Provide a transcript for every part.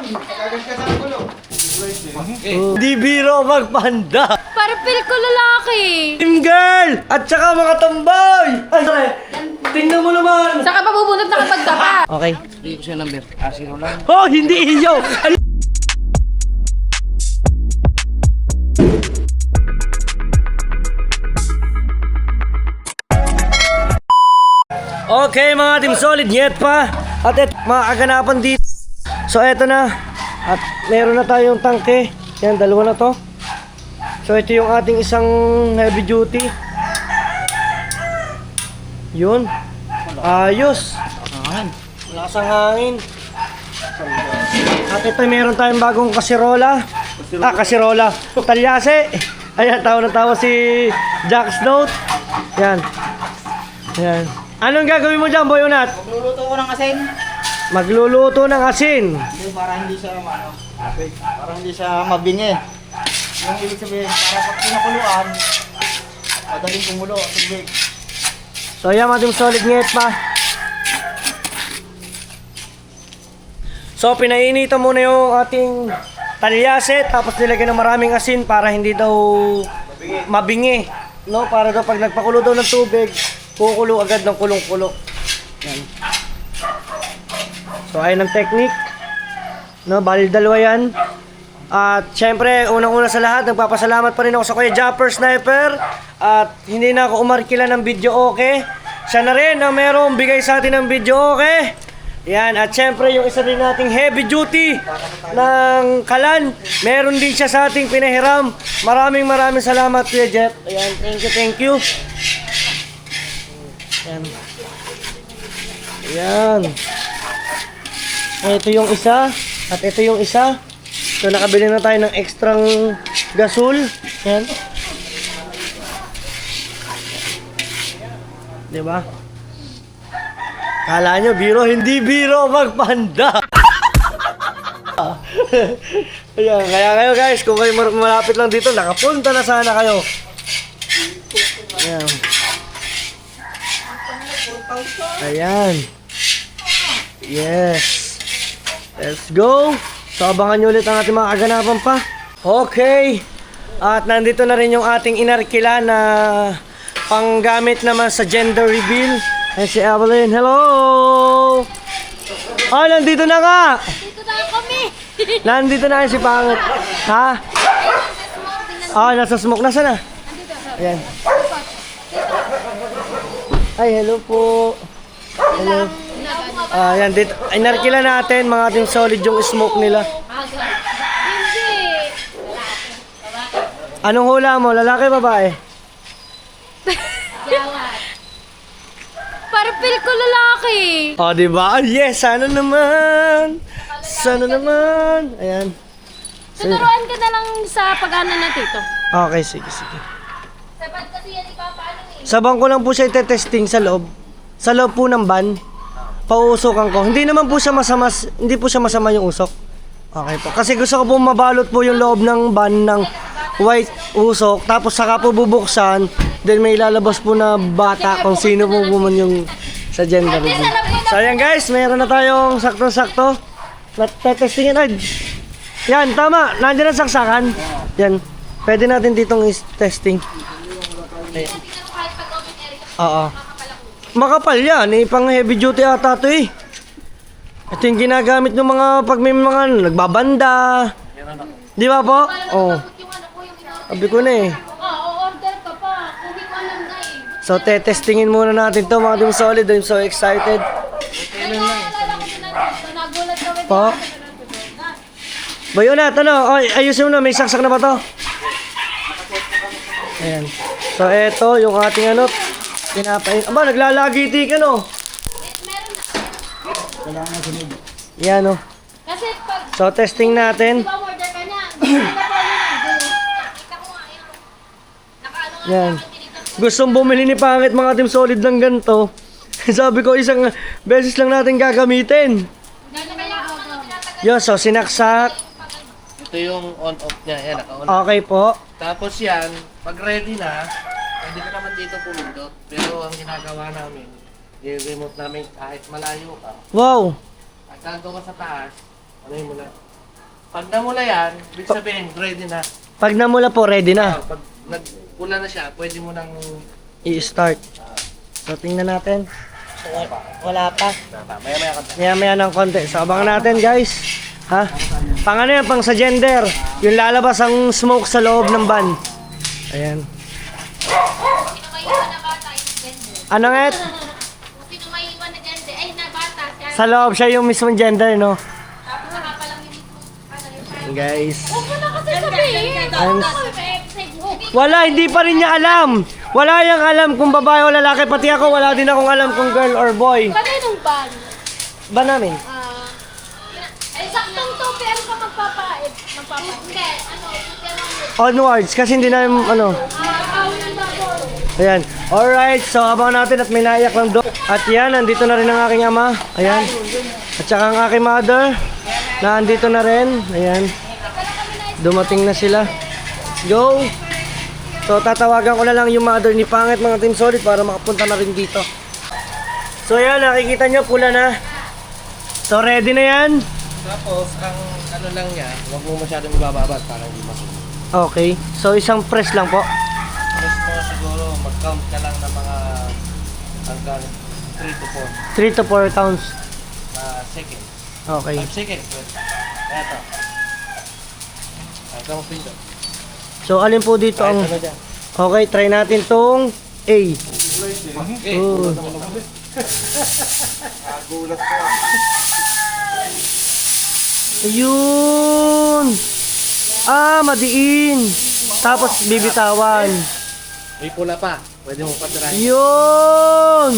yan! Kagas ka sa gulo. Di biro magpanda. Para feel ko lalaki. Team girl! At saka mga tambay! Ay, sorry. Tingnan mo naman! Saka pa bubunot na kapag ka pa. Okay. Hindi ko siya number. Zero lang. Oh, hindi iyo! Okay mga team solid, yet pa. At mga kaganapan dito. So eto na. At meron na tayong tangke. Yan, dalawa na to. So ito yung ating isang heavy duty. Yun. Ayos. Lakas ang hangin. At ito meron tayong bagong kasirola. Kasirola. Talyase. Ayan, tawa na tawa si Jack Snout. Yan. Yan. Anong gagawin mo dyan, Boy Unat? Magluluto ko ng asin. Magluluto ng asin. Para hindi siya para hindi siya mabingi. Yung ibig sabihin, para pag pinakuluan, madaling kumulo ang tubig. So yan mga team solid, ngayet pa. So pinainitan muna yung ating talyase, tapos nilagyan ng maraming asin para hindi daw mabingi. No? Para daw pag nagpakulo daw ng tubig, kukulo agad ng kulong-kulo. Yan. So ayun ang technique. No, bali dalawa yan. At syempre, unang-una sa lahat, nagpapasalamat pa rin ako sa Kuya Japper Sniper. At hindi na ako umarkila ng video okay. Siya na rin ang merong bigay sa atin ng video okay. Yan, at syempre yung isa rin nating heavy duty ng Kalan, meron din siya sa ating pinahiram. Maraming salamat Kuya Jeff. Ayan, thank you. Ayan. Ayan. Ito yung isa. At ito yung isa. So nakabili na tayo ng extrang gasol. Ayan. Diba? Kala nyo biro, hindi biro magpanda. Ayan, kaya kayo guys, kung kayo malapit lang dito, nakapunta na sana kayo. Ayan. Ayan. Yes. Let's go. So abangan nyo ulit ang ating mga kaganapan pa. Okay. At nandito na rin yung ating inarkila na panggamit naman sa gender reveal. Ayan si Evelyn. Hello! Ah, nandito na nga! Dito na kami. Nandito na si Pangit. Ha? Ah, nasa smoke. Nasaan na? Ayan. Ay, hello po. Hello. Ayan, dito. Inarkila natin mga team solid yung smoke nila. Hindi. Anong hula mo? Lalaki, babae? Para feel ko lalaki. Oh, di ba? Yes, sana naman. Sana naman. Ayan. Tuturuan ka na lang sa pag-ano na tito. Okay, sige. Sabat kasi yan ipapaano eh. Sa bangko lang po siya itetesting sa loob. Sa loob po ng van. Pauusokan ko. Hindi naman po siya masama, hindi po siya masama yung usok. Okay po. Kasi gusto ko po mabalot po yung loob ng van ng white usok. Tapos saka po bubuksan. Then may lalabas po na bata kung sino po man yung sa gender reveal. So ayan guys, meron na tayong sakto-sakto. Testingin ay. Yan, tama. Nandiyan ang saksakan. Yan. Pwede natin ditong testing. Ayan. Oo. Makapal yan. Pang heavy duty ata ito eh. Ito yung ginagamit ng mga pag may mga nagbabanda. Di ba po? Oo. Sabi ko na eh. order ka pa. Hindi ko alam na eh. So, testingin muna natin to mga team solid. I'm so excited. Nagulat kami. Po. Bayonat, ano? Ayusin mo na. May saksak na ba to? Ayan. So, eto yung ating ano. Pinapain. Aba, naglalagiti ka no? Yan o. Kasi pag So, testing natin. order ka niya, hindi na po yun. Yan. Gustong bumili ni Pangit mga team solid ng ganito. Sabi ko isang beses lang natin gagamitin. Yo, so sinaksak. Ito yung on-off niya. Yan, naka-on. Okay po. Tapos yan, pag ready na, pwede ka naman dito pumindot. Pero ang ginagawa namin, i-remote namin kahit malayo ka. Wow. At nando ka sa taas, ano mo na, Pag namula yan, ibig sabihin, ready na. Pag namula po, ready na. Pag nagpula na siya, pwede mo nang... I-start. So, tingnan natin. Wala pa. Maya-maya ka. Maya-maya ng konti. So, abangan natin, guys. Ha? Pang ano yan? Pang sa gender. Yung lalabas ang smoke sa loob ng van. Ayan. Sino may iwan na bata, yung gender. Ano nga? Sino may iwan na gender, ay na bata, siya. Sa loob siya yung mismong gender, no? Tapos saka pa lang yung mismo, ano yung Guys. Huwag mo na kasi sabihin. Wala, hindi pa rin niya alam. Wala niyang alam kung babae o lalaki. Pati ako, wala din akong alam kung girl or boy. Kaninong ban? Ba namin? Ay, saktong to, pero ka magpapait. Hindi, ano, Onwards, kasi hindi namin, ano. Ayan. Alright, so abang natin at may naiyak lang doon. At yan, nandito na rin ang aking ama. Ayan. At saka ang aking mother. Na andito na rin. Ayan. Dumating na sila. Go! So tatawagan ko na lang yung mother ni Pangit mga Team Solid para makapunta na rin dito. So ayan, nakikita nyo pula na. So ready na yan. Tapos, ang ano lang niya, huwag mo masyadong ibababad para hindi masunog. Okay. So isang press lang po. Tapos mo siguro, mag-count ka lang ng mga hanggang 3 to 4 3 to 4 counts. seconds. Okay. 5 seconds. Eto. Hanggang mo pindot. So alin po dito ang... Ano dyan? Okay, try natin tong A. Okay. Oh. Ayun! Ah, madiin. Tapos bibitawan. May pula pa. Pwede mo patirahin. Yun!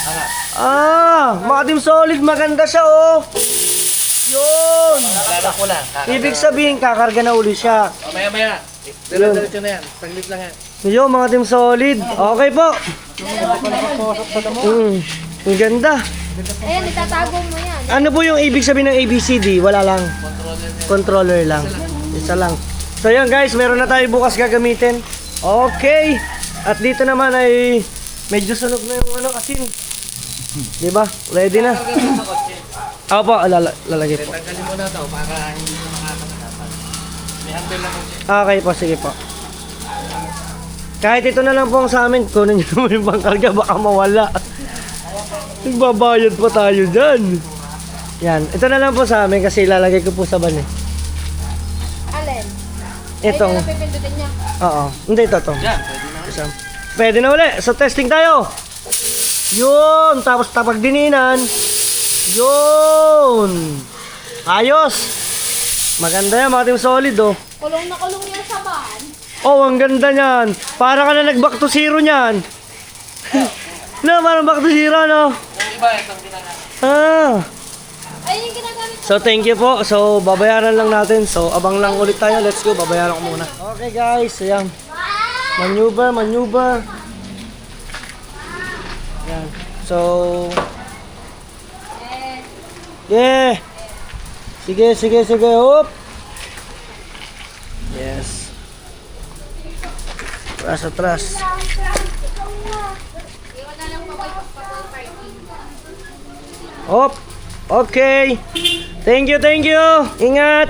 Aha. Ah, mga Team Solid, maganda siya oh. Yun! Lalo pula. Ibig sabihin, kakarga na uli siya. Maya-maya. Diretso na yan. Saglit lang yan. Yun, mga Team Solid. Okay po. Ang ganda. Ayan, itatago mo yan. Ano po yung ibig sabihin ng ABCD? Wala lang. Controller lang. Isa lang. So yan guys, meron na tayo bukas gagamitin. Okay. At dito naman ay medyo sunog na yung ano asin. Di ba? Ready na. Ako po, lalagay po. Tanggalin mo na daw para hindi na makakasakatan. May handle lang siya. Okay po, sige po. Kahit ito na lang po ang sa amin, kunin nyo naman yung pangkarga, baka mawala. Nagbabayad pa tayo dyan. Yan, ito na lang po sa amin kasi ilalagay ko po sa ban eh. Alin? Itong, Ay, napipindutin niya. oo. Hindi, ito. Yan, pwede na. Isa. Pwede na uli. So, testing tayo. Yun. Tapos tapag dininan. Yun. Ayos. Maganda yan, mga Team Solid, oh. Kulong na kulong yan sa ban. Oh, ang ganda niyan. Para ka na nag-back to zero niyan. No, parang back to zero, no? Yung iba, itong ginagawa. Ah. Ayun yung ginagamit. So, thank you po. So, babayaran lang natin. So, abang lang ulit tayo. Let's go. Babayaran ko muna. Okay, guys. Ayan. Maneuver. Ayan. So, yeah. Sige. Hop. Yes. Atras. Iwan na lang pa parking. Hop. Okay. Thank you. Ingat.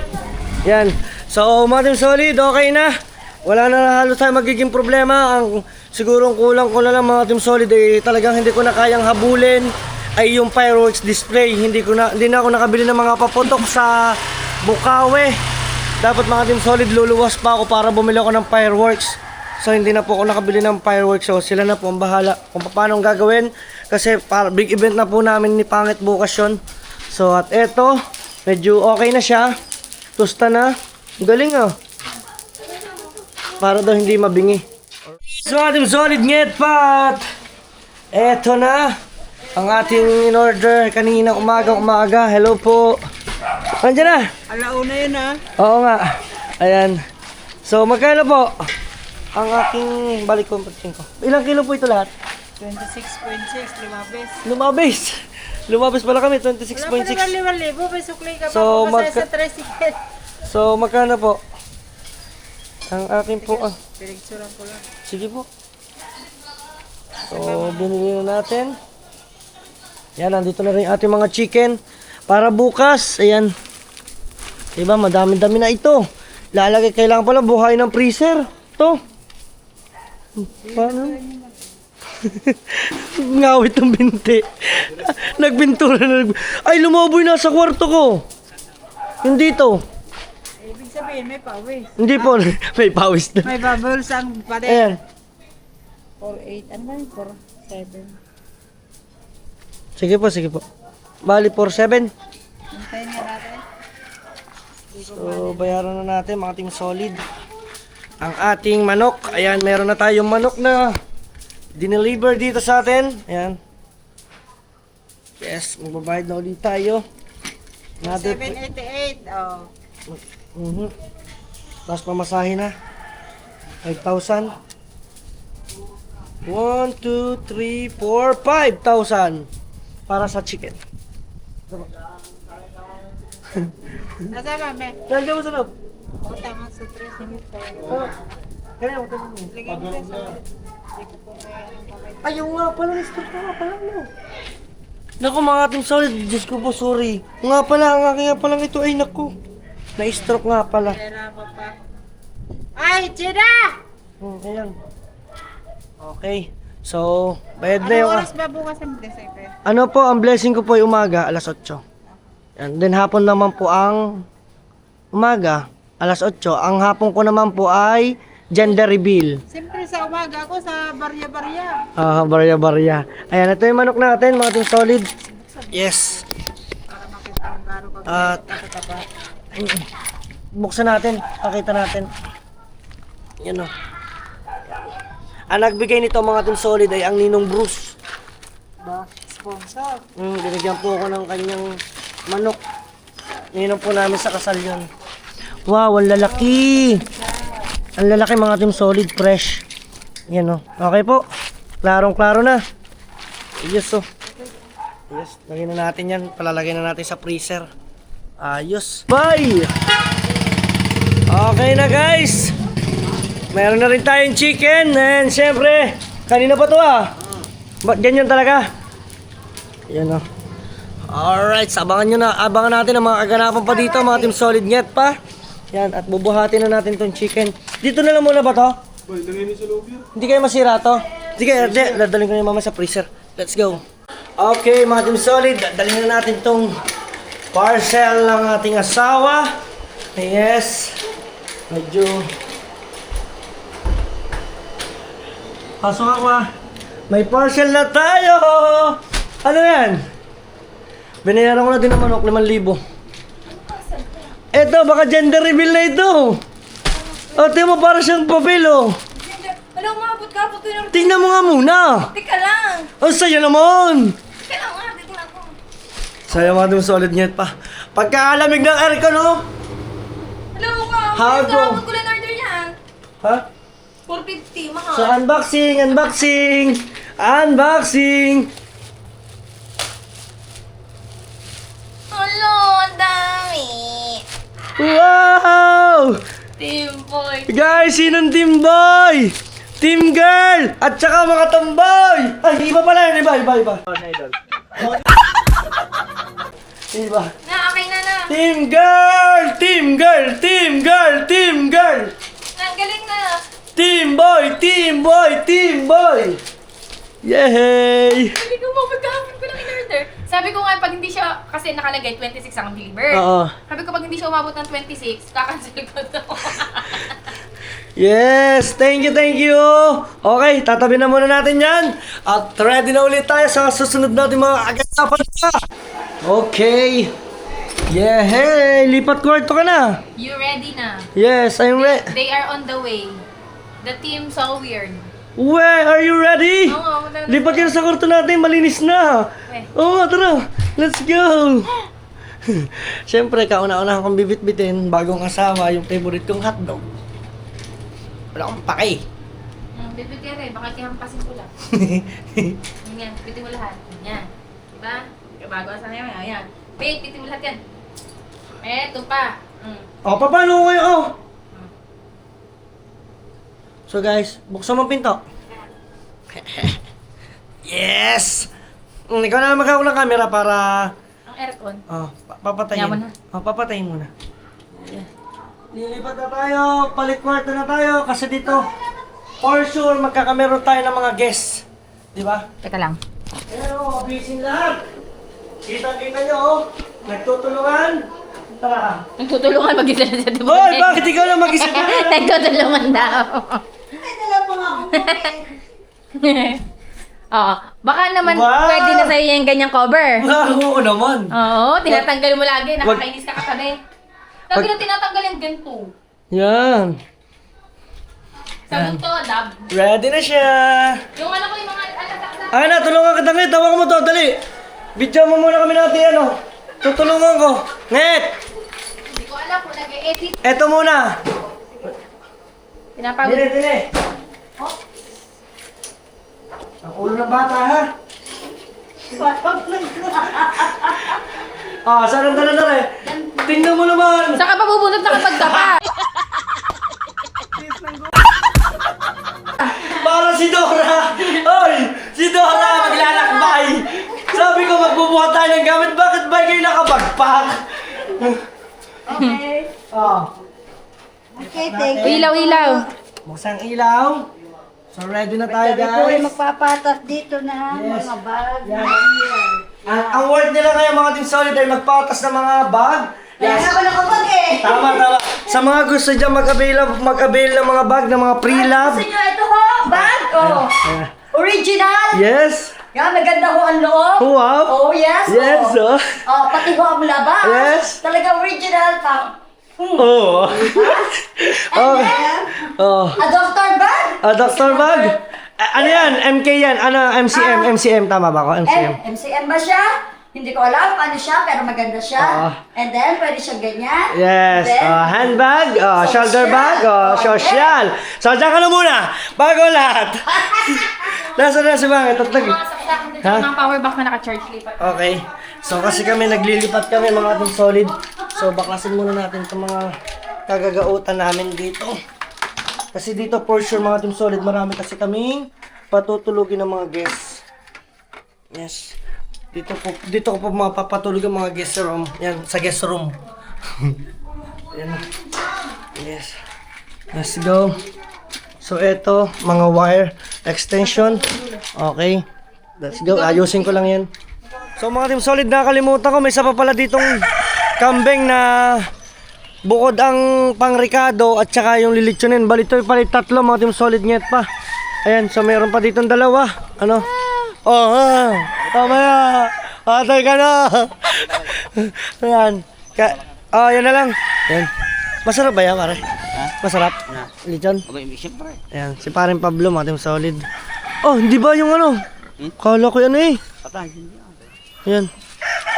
Yan. So, mga Team Solid, okay na. Wala na halos tayo magiging problema. Ang sigurong kulang ko na lang mga Team Solid eh, talagang hindi ko na kayang habulin ay yung fireworks display. Hindi na ako nakabili ng mga paputok sa Bukawi. Dapat mga Team Solid luluwas pa ako para bumili ako ng fireworks. So hindi na po ako nakabili ng fireworks. So sila na po ang bahala kung paano gagawin. Kasi para big event na po namin ni Pangit bukas yun. So at eto, medyo okay na siya. Tusta na. Galing ah. Para daw hindi mabingi. So ating solid ngit pat. Eto na. Ang ating in-order kanina umaga. Hello po. Andiyan na. Alauna yun ah. Oo nga. Ayan. So magkano po? Ang aking balik ko. Ilang kilo po ito lahat? 26.6, Lumabis. Lumabis pala kami, 26.6. Wala pa naman 5,000, may sukli ka pa So, so, sa tricycle. So, magkano po? Ang akin po, Pinicturan ko lang. sige po. So, binili na natin. Yan, nandito na rin ating mga chicken. Para bukas, ayan. Diba, madami-dami na ito. Lalagay, kailangan pala buhay ng freezer. Ito. Paano? Ngawit ng binti. Nagbintura na. Ay, lumobo yung nasa kwarto ko. Hindi to. Ibig sabihin, may pawis. Hindi po. May pawis na. May bubbles ang pati. Ayan. 4.8. Ano ba yung 4.7? Sige po, sige po. Bali, 4-7. Hintayin nga natin. So, bayaran na natin mga team solid. Ang ating manok. Ayan, meron na tayong manok na dineliver dito sa atin. Ayan. Yes, magbabayad na ulit tayo. Another 788. Oh. Tapos pamasahe na. 5,000. 1, 2, 3, 4, 5,000 para sa chicken. Nasa kami. Nandiyan mo sa loob. O, tama sa 3 minutes. Kaya mo tayo. Lagyan mo sa Hindi ko po may anong kamay. Ayaw nga pala, stop nga pala mo. Naku mga team solid, Diyos ko po, sorry. Nga pala, ang aking nga palang ito ay naku. Na-stroke nga pala. Kaya pa pa. Ay, Chida! Ayan. Okay. So, bayad na yung... Anong oras ba bukas ang December? Ano po, ang blessing ko po ay umaga, alas 8. And then hapon naman po ang umaga, alas 8. Ang hapon ko naman po ay gender reveal. Siyempre sa umaga ako sa barya-barya. Barya-barya. Ayan, ito yung manok natin, mga team solid. Yes. Para makita ang gano'n kag At buksan natin, pakita natin. Yan o. Ang nagbigay nito mga team solid ay ang Ninong Bruce. ba? Sponsor. Binigyan po ako ng kanyang manok. Ninong po namin sa kasal yun. Wow, ang lalaki. Ang lalaki mga team solid, fresh. Yan o. Okay po. Klarong-klaro na. Yes o. Yes, lagyan na natin yan. Palalagay na natin sa freezer. Ayos. Bye! Okay na guys. Meron na rin tayong chicken. And syempre, kanina pa to Ba't ganyan talaga? Yan o. Alright, abangan nyo na. Abangan natin ang mga kaganapan pa dito. Mga team solid net pa. Yan, at bubuhatin na natin tong chicken. Dito na lang muna ba to? Hindi kayo masira to? Sige, dadalhin ko na yung mama sa freezer. Let's go. Okay, mga team solid. Dadalhin na natin tong parcel ng ating asawa. Yes. Medyo... Pasok ako May parcel na tayo! Ano yan? Binayaran ko na din ng manok, 5,000. Eto, baka gender reveal na ito. O, tingnan mo para siyang papel, oh. Ano, umabot ka? Puto yung... Tingnan mo nga muna. Teka lang. Ang saya naman. Teka lang nga, titignan ko. Saya mga dun solid net pa. Pagkaalamig ng aircon, oh. Hello, ka. How go? Huwag ko lang order yan. Ha? 450, mahal. So, unboxing. Hello, ang dami. Wow! Team boy. Guys, sinong team boy? Team girl! At saka mga tomboy! Ay, iba pala yun, iba. Iba. Na, okay na. Team girl! Na, galing na. Team boy! Yay! Hindi ko mapagkakapin ko lang in-order. Sabi ko nga, pag hindi siya, kasi nakalagay 26 ang deliver. Oo. Sabi ko, pag hindi siya umabot ng 26, kakancel ko to. Yes! Thank you! Okay, tatabi na muna natin yan. At ready na ulit tayo sa susunod natin mga agad-apan na. Okay. Yeah, hey! Lipat kwarto ka na. You ready na? Yes, I'm ready. They are on the way. The team so weird. Where are you ready? Oo, wala na. Lipat ka na sa kwarto natin, malinis na. Okay. Oo, tara. Let's go. Siyempre, kauna-una akong bibit-bitin bagong asawa yung favorite kong hotdog. Wala akong pake. Bibit ka rin, baka kihampasin ko lang. Yan, bitin mo lahat. Yan. Diba? Bago sa ngayon, yan. Bitin mo lahat yan. Eto pa. O, paano ko kayo? Oh. So guys, buksan mo ang pinto. Yes! Ikaw na magkakaw ng camera para... Ang aircon. Papatayin. Yaman na. Papatayin muna. Lilipat na tayo, palit kwarto na tayo kasi dito for sure magkakameron tayo ng mga guests. Di ba? Teka lang. Ayan o, busy lahat. Kita-kita nyo o, nagtutulungan. Tara. Nagtutulungan mag-isa na siya, di ba? Hoy, bakit ikaw lang mag-isa ka? Nagtutulungan daw. Oo. Baka naman Wow! pwede na sa'yo yung ganyang cover. Oo naman. Oo, tinatanggal mo lagi. Nakakainis ka katabi. Lagi na tinatanggal yung ganito. Yan. Sagot to, dab. Ready na siya. Yung ano ko, yung mga alataksa. Ay na, tulungan kita Nget. Tawakan mo to, dali. Video mo muna kami natin, ano. Tutulungan ko. Nget! Hindi ko alam kung nag-e-edit. Eto muna. Pinapagod. Dili, dili. Ang ulo ng bata, ha? Ah, saan ang dala na rin? Tingnan mo naman. Saan ka pa pupunta sa kapag ka pa? Para si Dora! Oy! Si Dora maglalakbay! Sabi ko magbubuhat tayo ng gamit, bakit ba kayo nakabagpak? Okay. Oh, Okay, thank you. Ilaw-ilaw. buksang ilaw. So ready na tayo Ito ay guys. magpapatas dito na Yes. mga bag. Yan. Ang word nila ngayon mga Team Solid ay magpatas ng mga bag. Kaya Yes. ako nakapag eh. Tama, tama. Sa mga gusto dyan mag-avail ng mga bag, ng mga pre-love. Gusto nyo ito ho? Bag? Oh. Ayan. Original? Yes. Yan, maganda ho ang loob. Wow. Oh, yes. Yes, oh. oh. Oh, pati ho ang labas. Yes. Talaga original pa. Oh. Okay. Oh. A doctor bag? Doctor bag? Ano yan? MK yan? Ano? MCM? MCM, tama ba ako? MCM. MCM ba siya? Hindi ko alam paano siya, pero maganda siya. Oo. And then, pwede siyang ganyan. Yes. Then, Handbag, shoulder bag, social. So, dyan ka na muna. Bago lahat. Nasaan na si Bang? Tatag. Mga saksakan din Ha? sa mga power bank na naka-charge lipat. Okay. So, kasi kami naglilipat kami mga Team Solid. So, baklasin muna natin itong mga kagagautan namin dito. Kasi dito, for sure mga Team Solid, marami kasi kaming patutulugin ng mga guests. Yes. Dito ko po mapapatulog ang mga guest room. Yan, sa guest room. Yan. Yes. Let's go. So, eto, mga wire extension. Okay. Let's go. Ayusin ko lang yan. So, mga Team Solid, nakalimutan ko. May isa pa pala ditong kambing na bukod ang pang-ricado at saka yung lilitsunin. Balito pala tatlo, mga Team Solid nyet pa. Ayan, so meron pa ditong dalawa. Ano? Oh, mamaya. Atay ka na. Ayan. Yan na lang. Ayan. Masarap ba yan, pare? Masarap? Lechon? Okay, siyempre. Ayan, si paring Pablo, mga Team Solid. Oh, hindi ba yung ano? Kala ko yan eh. Ayan.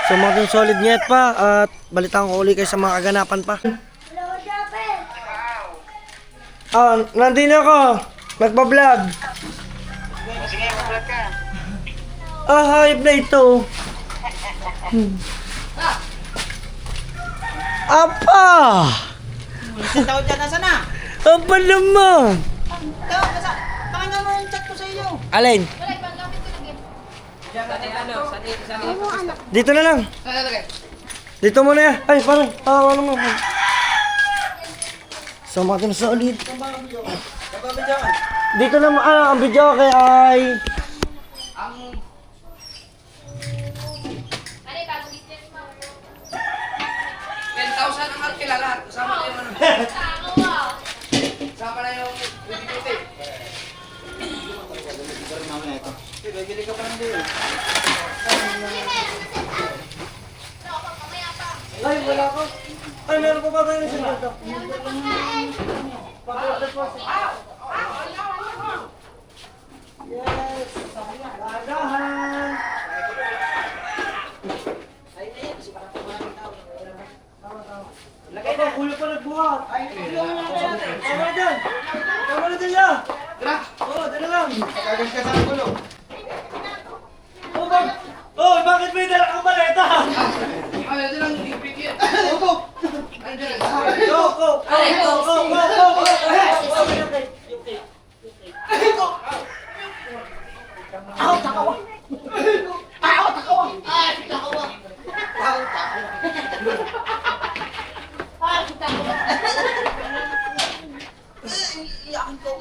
So, mga Team Solid nyet pa. At balitaan ko ulit kayo sa mga kaganapan pa. Nandun ako. Magpa-vlog. Sige, mag-vlog ka. Hype na ito. Apa! Ang tawag dyan, nasa na? Apa naman? Tawag, pakinggan mo yung chat ko sa iyo. Alin? Dito na lang. Dito muna yan. Ay, parang. Ano mo? So, mga Team Solid. Dito na, ang video kay ay... Ano yung bagong business mo? 10,000 ang arkila lahat. Kasama na yung ano. Tako mo. Kasama na yung utility. Bibili ka pa ng deal. Ay, wala ko. Ay, meron pa ba tayo ng sinulto? Yes. Lagahan. Lagay na. Kulo pa nagbuhat. Tama na dyan. Tama na dyan ya. Tara! Oo, dyan lang. Kagas ka sa gulo. Oh, bakit may dala kang maleta? Ay, ito lang yung ipikit. Opo! Ay, dyan. Go, go.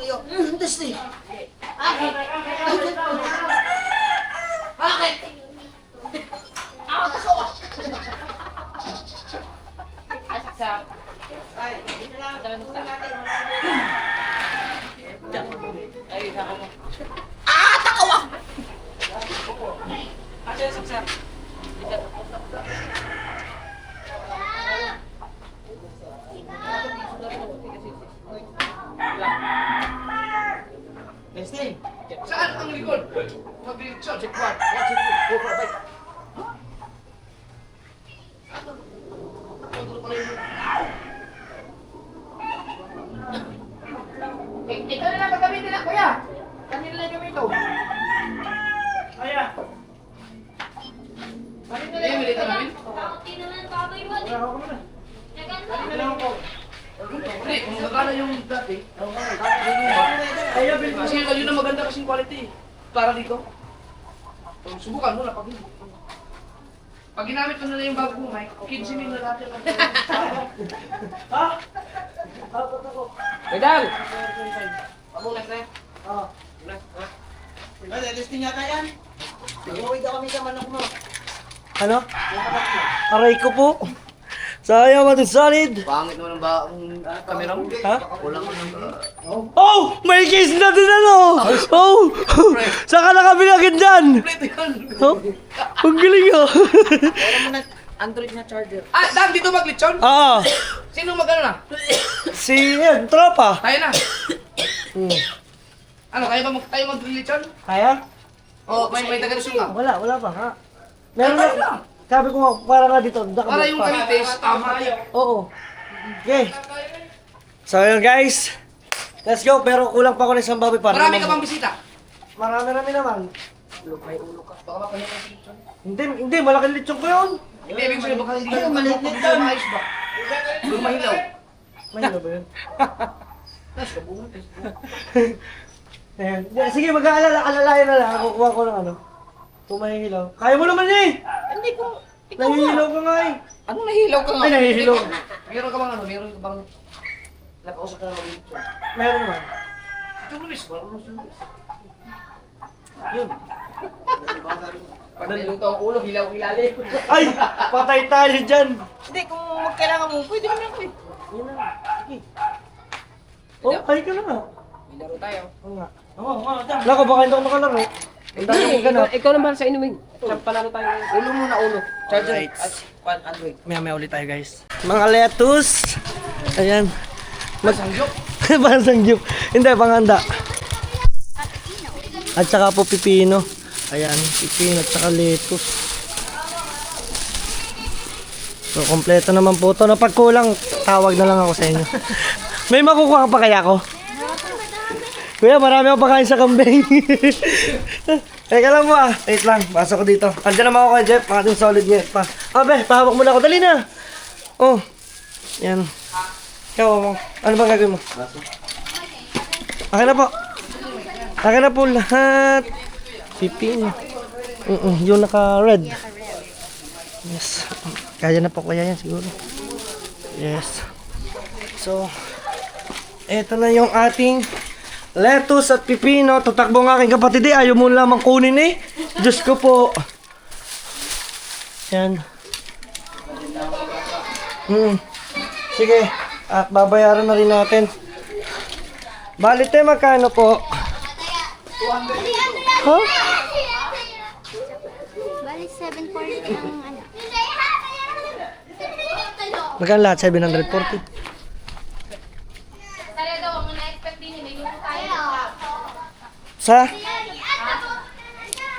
iyo. Testing. Testing. Saan ang likod? Mag-direction, check 1. 1, 2, 3, 4, 5. Ikaw na lang gagamitin na, kuya. Kanina lang gamitin ito. Kuya. Kanina lang gamitin ito namin. Kanina lang ako. Hindi, kung magkano yung dati. Kasi yun ang maganda kasing quality. Para dito. Subukan mo na pag pag ginamit ko na yung bago mo, Mike, 15 mil na natin. Ha? Medal! Pabong next na yan. Oo. Ay, listing yata yan. Uwi daw kami sa manok mo. Ano? Aray ko po. Sayang mga solid. Pangit naman ang camera mo. Ha? Kulang ko ng... Oh! May case na din ano! Oh! Saan ka nakabilagin dyan? Oh? Ang galing ah! Wala mo na Android na charger. Ah, dam dito maglitsyon? Ah! Sino magano na? Si yan, tropa. Tayo na. Hmm. Ano, tayo maglitsyon? Kaya? O, may taga-lusyon ka? Wala pa ha. Meron na. Sabi ko nga, para nga dito. Para yung kalites, tama yun. Oo. Okay. So yun guys. Let's go. Pero kulang pa ako ng isang baboy para. Marami ka bang bisita? Marami naman. May ulo ka. Baka mapanood ng litsyon. Hindi. Malaking litsyon ko yun. Hindi, ibig sabihin baka hindi ka maliit baka maayos ba? Yung mahilaw. Mahilo ba yun? Tapos kabungan. Ayan. Sige, mag-aalalayan na lang. Kukuha ko ng ano. Tumahihilaw. Kaya mo naman eh! Hindi ko. Nahihilaw ka nga eh. Anong nahihilaw ka nga? Ay, nahihilaw. Meron ka bang ano? Meron ka bang nakausap ka na mag-litsyon? Meron naman. Ito Luis, marunong si Luis. Yun. Pag niluto ang ulo, hilaw-hilali. Ay! Patay tayo dyan! Hindi, kung magkailangan mo, pwede naman ako eh. Yun na. Sige. Oh, ay ka na nga. May laro tayo. Oo nga. Oo, dam. Lako, baka hindi ako nakalaro. Ang dami kong ganap. Ikaw naman sa inumin. Panalo tayo. Ulo muna, ulo. Charger. Alright. At Android. Maya ulit tayo guys. Mga lettuce. Ayan. Sangyok. Bansang jup. Hindi, panghanda. At saka po pipino. Ayan, pipino at saka lettuce. So, kompleto naman po ito. Pag kulang, tawag na lang ako sa inyo. May makukuha pa kaya ako? Kuya, marami akong pakain sa kambing. Teka lang mo ah. Wait lang, pasok ko dito. Andiyan naman ako kay Jeff, mga ating solid net pa. Abe, pahawak mo na ako. Dali na. Oh, yan. Ikaw, ano bang gagawin mo? Akin na po. Akin na po lahat. Pipino. Yung naka-red. Yes. Kaya na po kaya yan siguro. Yes. So, eto na yung ating lettuce at pipino. Tatakbo ng aking kapatid eh. Ayaw mo lamang kunin eh. Diyos ko po. Yan. Sige. At babayaran na rin natin. Balit eh, magkano po? Ha? Balik 740 ang ano. Magkano lahat? 740. Tala daw, ang na-expect din yun. May luto tayo. Sa?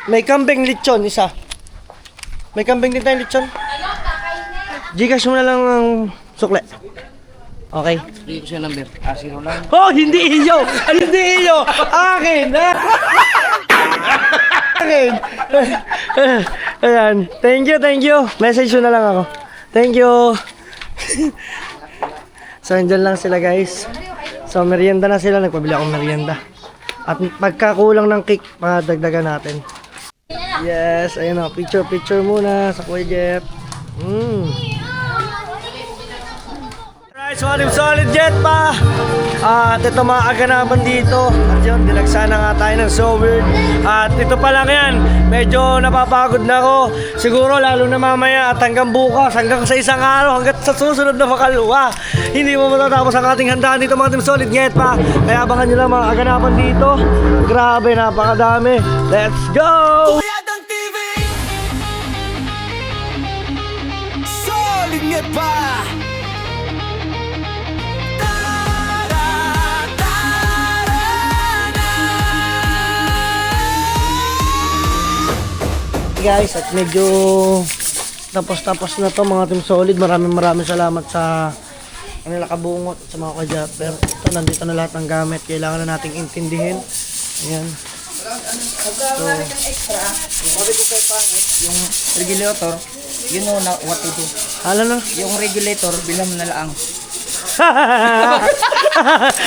May kambing lechon, isa. May kambing din tayong lechon. Ano? Kakainin. Gcash mo na lang ang sukle. Okay. Hindi ko siya number. Zero lang. Oh, hindi iyo! Hindi iyo! Akin! Akin! Ayan. Thank you. Message mo na lang ako. Thank you. So, andyan lang sila guys. So, merienda na sila. Nagpabili akong merienda. At pagkakulang ng cake, madagdagan natin. Yes, ayun o. Picture muna sa Kuya Jeff. Guys, mga Team Solid Jet pa. At ito mga kaganapan dito. At yun, dinagsa na nga tayo ng So Weird. At ito pa lang yan, medyo napapagod na ako. Siguro lalo na mamaya at hanggang bukas, hanggang sa isang araw, hanggang sa susunod na makalwa. Hindi mo matatapos ang ating handaan dito mga Team Solid Jet pa. Kaya abangan nyo lang mga kaganapan dito. Grabe, napakadami. Let's go! Guys, at medyo tapos na to mga Team Solid. Maraming salamat sa kanila kabungot at sa mga ka-japper. Ito, nandito na lahat ng gamit. Kailangan na nating intindihin. Ayan. Yung regulator, you know na what to do. Hala na. Yung regulator, bilang mo na lang.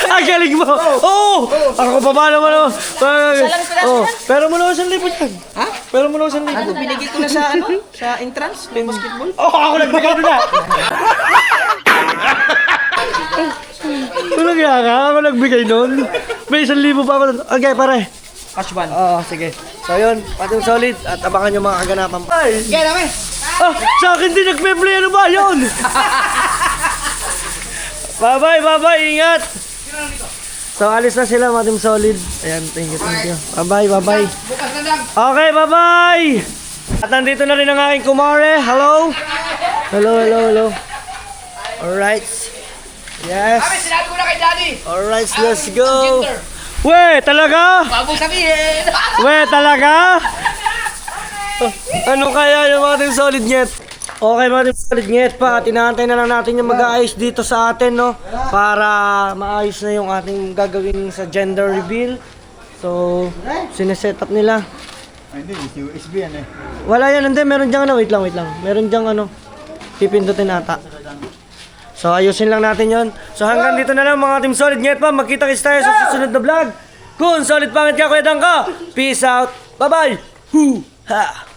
Ang galing mo! Oo! Ako pa ba naman ako? Oh, pero mo na 1,000 yan. Ha? Pero mo na 1,000. Ano, binigay ko na sa ano? Sa entrance ng basketball? Oh, ako nagbigay doon na! Walang yaka, ako nagbigay nun. May 1,000 pa ako doon. Okay, pare. Cash one. Oo, sige. So yun, Team Solid at abangan yung mga kaganapan. Ay! Kaya namin! Ah, sa akin din nagpe-play, ano ba yun? Bye-bye, ingat! So, alis na sila mga Team Solid. Ayan, thank you. Bye-bye. Bukas na lang. Okay, bye-bye! At nandito na rin ang aking kumare. Hello? Hello. Alright. Yes. Kami, sinabi ko na kay Daddy. Alright, let's go. We, talaga? Bago sabihin. We, talaga? Ano kaya yung mga Team Solid Net? Okay mga Team Solid Net pa, at inaantay na lang natin yung mag-aayos dito sa atin, no? Para maayos na yung ating gagawin sa gender reveal. So, sineset up nila. Ay, hindi, USB yan eh. Wala yan, hindi, meron diyang ano, wait lang. Meron diyang ano, pipindutin ata. So, ayusin lang natin yon. So, hanggang dito na lang mga Team Solid Net pa, magkita-kits tayo sa susunod na vlog. Kung solid pangit ka, kuya Dangka, peace out, bye-bye! Hoo! Ha!